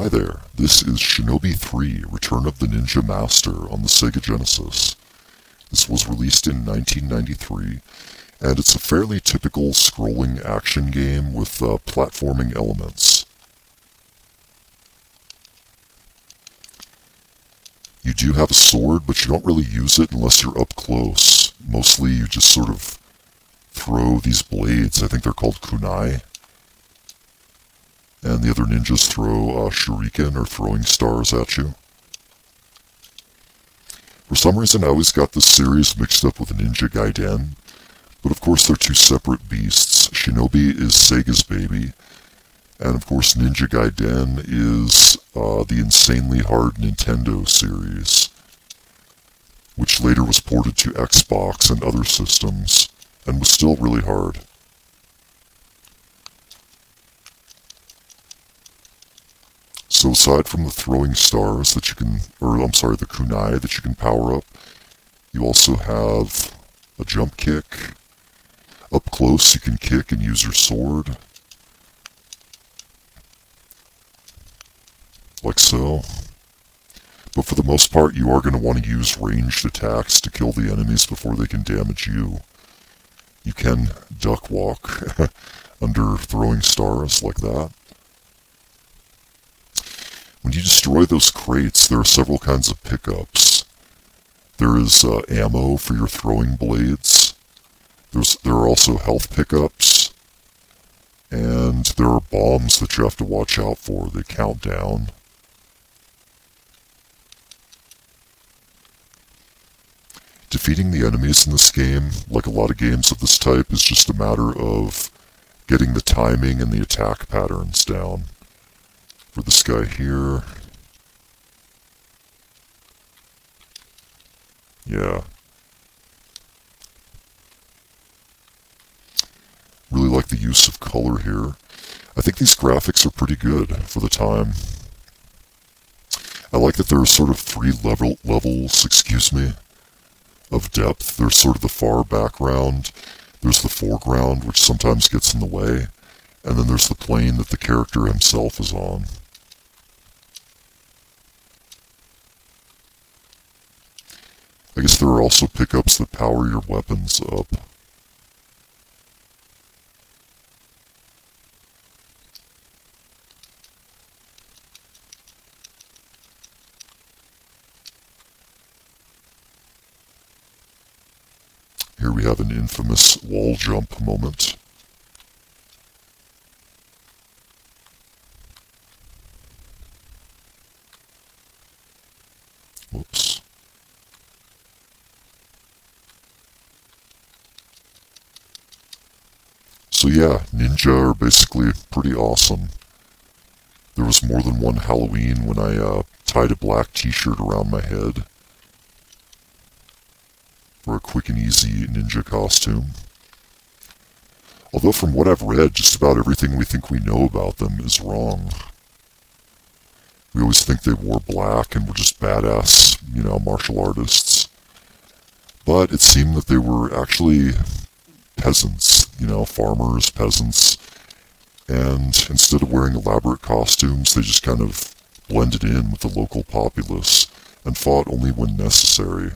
Hi there, this is Shinobi 3, Return of the Ninja Master on the Sega Genesis. This was released in 1993, and it's a fairly typical scrolling action game with platforming elements. You do have a sword, but you don't really use it unless you're up close. Mostly you just sort of throw these blades, I think they're called kunai. And the other ninjas throw shuriken, or throwing stars, at you. For some reason, I always got this series mixed up with Ninja Gaiden, but of course they're two separate beasts. Shinobi is Sega's baby, and of course Ninja Gaiden is the insanely hard Nintendo series, which later was ported to Xbox and other systems, and was still really hard. So aside from the throwing stars that you can, the kunai that you can power up, you also have a jump kick. Up close you can kick and use your sword. Like so. But for the most part you are going to want to use ranged attacks to kill the enemies before they can damage you. You can duck walk under throwing stars like that. When you destroy those crates, there are several kinds of pickups. There is ammo for your throwing blades. There are also health pickups. And there are bombs that you have to watch out for. They count down. Defeating the enemies in this game, like a lot of games of this type, is just a matter of getting the timing and the attack patterns down. For this guy here, yeah, really like the use of color here. I think these graphics are pretty good for the time. I like that there are sort of three levels, of depth. There's sort of the far background, there's the foreground, which sometimes gets in the way, and then there's the plane that the character himself is on. I guess there are also pickups that power your weapons up. Here we have an infamous wall jump moment. Whoops. So yeah, ninja are basically pretty awesome. There was more than one Halloween when I tied a black t-shirt around my head for a quick and easy ninja costume. Although from what I've read, just about everything we think we know about them is wrong. We always think they wore black and were just badass, martial artists. But it seemed that they were actually peasants, farmers, peasants. And instead of wearing elaborate costumes, they just kind of blended in with the local populace and fought only when necessary.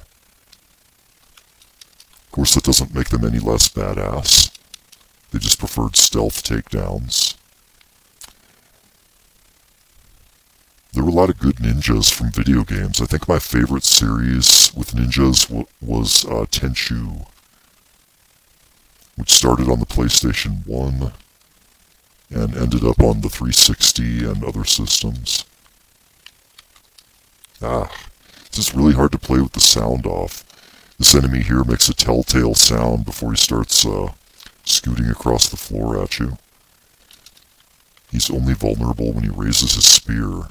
Of course, that doesn't make them any less badass. They just preferred stealth takedowns. There were a lot of good ninjas from video games. I think my favorite series with ninjas was Tenchu, which started on the PlayStation 1 and ended up on the 360 and other systems. It's just really hard to play with the sound off. This enemy here makes a telltale sound before he starts scooting across the floor at you. He's only vulnerable when he raises his spear.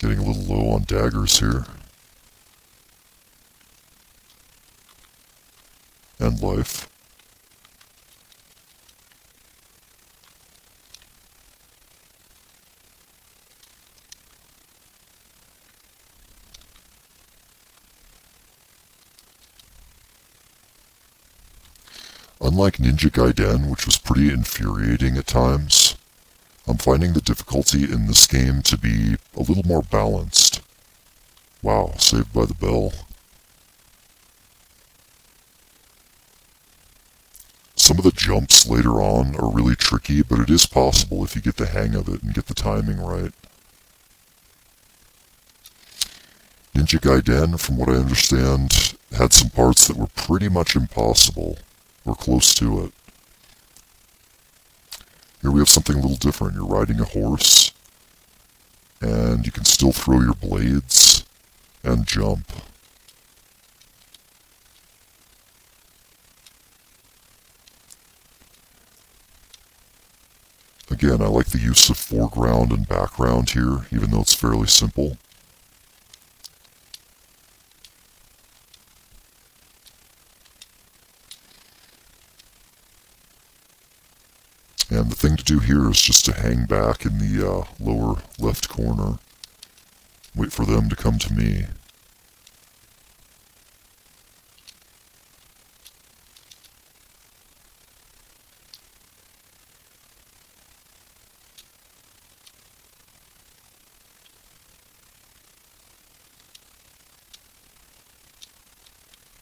Getting a little low on daggers here. and life. Unlike Ninja Gaiden, which was pretty infuriating at times, I'm finding the difficulty in this game to be a little more balanced. Wow, Saved by the Bell. Some of the jumps later on are really tricky, but it is possible if you get the hang of it and get the timing right. Ninja Gaiden, from what I understand, had some parts that were pretty much impossible, or close to it. Here we have something a little different. You're riding a horse, and you can still throw your blades and jump. Again, I like the use of foreground and background here, even though it's fairly simple. And the thing to do here is just to hang back in the lower left corner. Wait for them to come to me.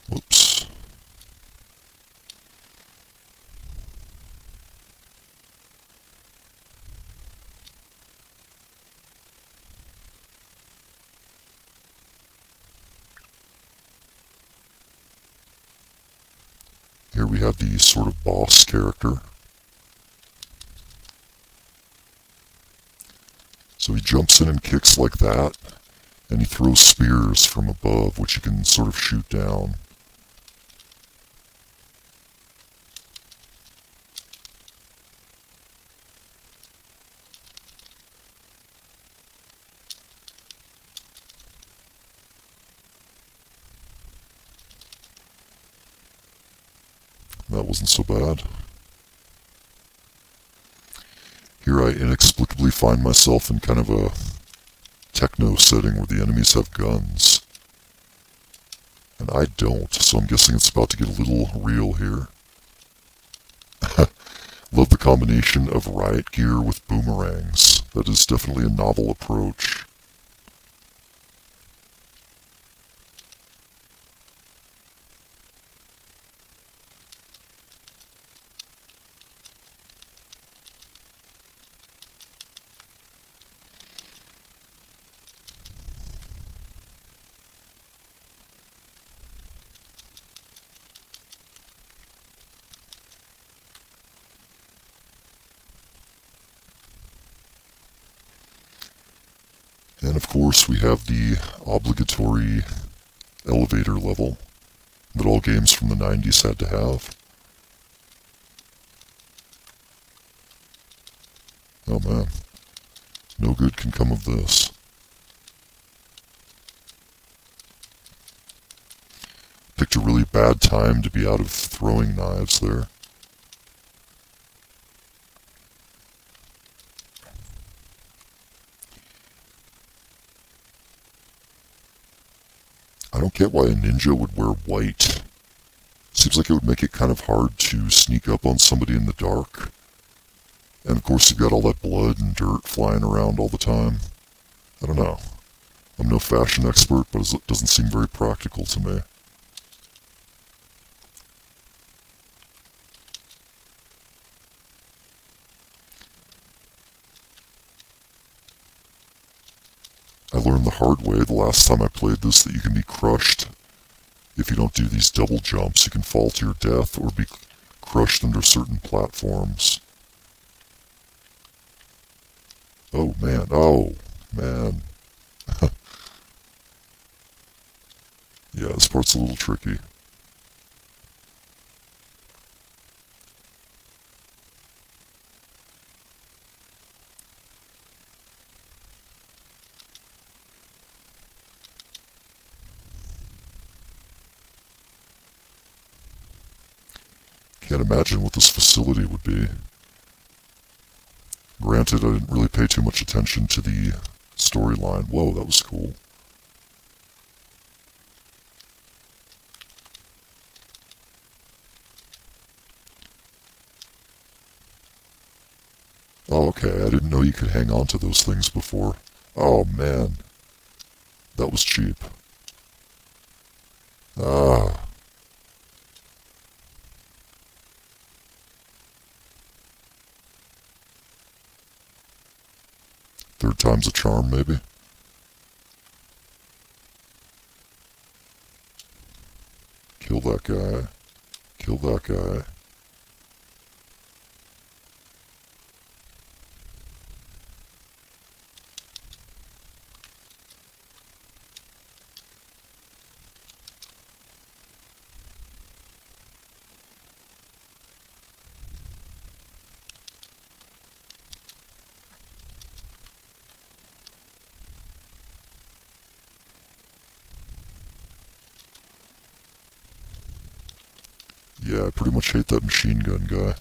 Whoops. Here we have the sort of boss character. So he jumps in and kicks like that, and he throws spears from above, which you can sort of shoot down. That wasn't so bad. Here I inexplicably find myself in kind of a techno setting where the enemies have guns. And I don't, so I'm guessing it's about to get a little real here. Love the combination of riot gear with boomerangs. That is definitely a novel approach. And of course we have the obligatory elevator level that all games from the 90s had to have. Oh man, no good can come of this. Picked a really bad time to be out of throwing knives there. I don't get why a ninja would wear white. Seems like it would make it kind of hard to sneak up on somebody in the dark. And of course you've got all that blood and dirt flying around all the time. I don't know. I'm no fashion expert, but it doesn't seem very practical to me. I learned the hard way the last time I played this that you can be crushed if you don't do these double jumps. You can fall to your death or be crushed under certain platforms. Oh man, oh man. Yeah, this part's a little tricky. Can't imagine what this facility would be. Granted, I didn't really pay too much attention to the storyline. Whoa, that was cool. Oh, okay, I didn't know you could hang on to those things before. Oh, man. That was cheap. Ah. Third time's a charm, maybe? Kill that guy. Kill that guy. Yeah, I pretty much hate that machine gun guy.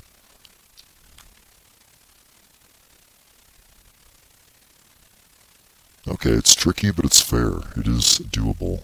Okay, it's tricky, but it's fair. It is doable.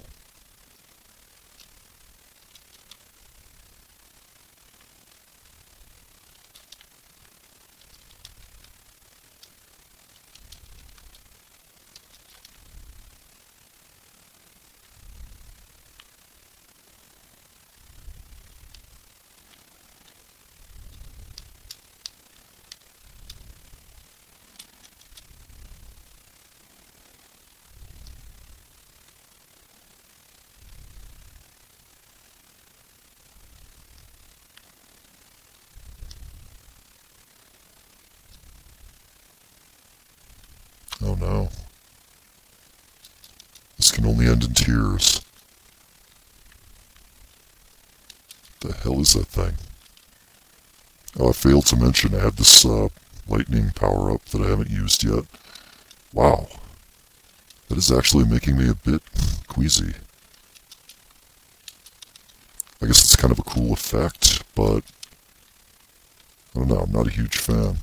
Oh no. This can only end in tears. The hell is that thing? Oh, I failed to mention I have this lightning power-up that I haven't used yet. Wow. That is actually making me a bit queasy. I guess it's kind of a cool effect, but I don't know, I'm not a huge fan.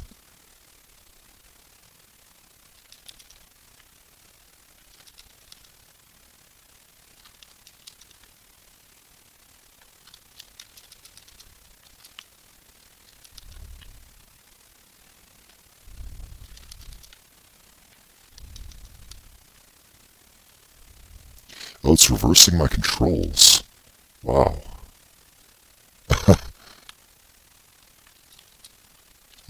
Oh, it's reversing my controls. Wow.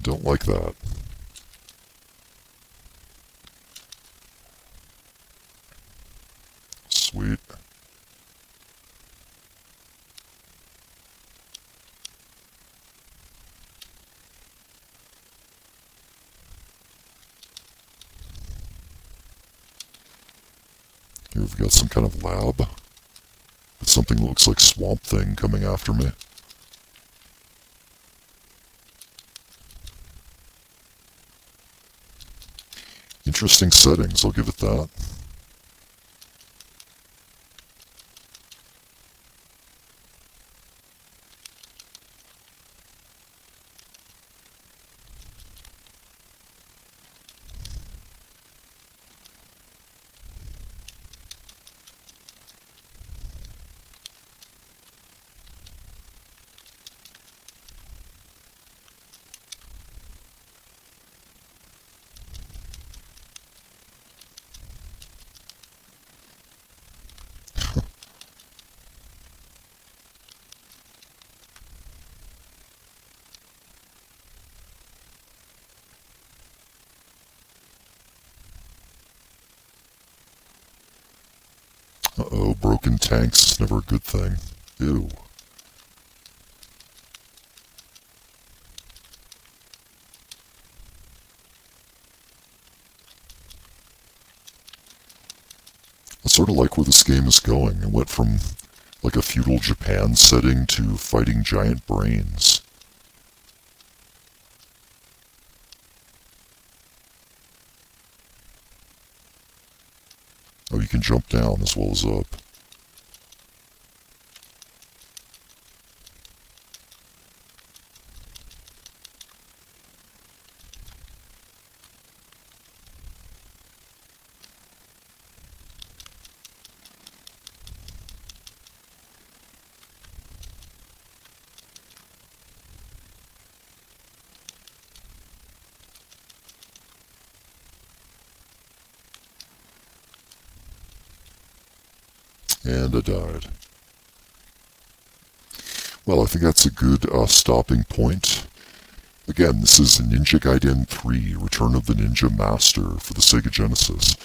Don't like that. Sweet. Here we've got some kind of lab with something that looks like Swamp Thing coming after me. Interesting settings, I'll give it that. Uh-oh, broken tanks is never a good thing. Ew. I sort of like where this game is going. It went from like a feudal Japan setting to fighting giant brains. Oh, you can jump down as well as up. And I died. Well, I think that's a good stopping point. Again, this is Ninja Gaiden 3, Return of the Ninja Master for the Sega Genesis.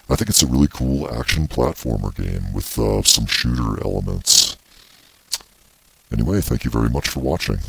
I think it's a really cool action platformer game with some shooter elements. Anyway, thank you very much for watching.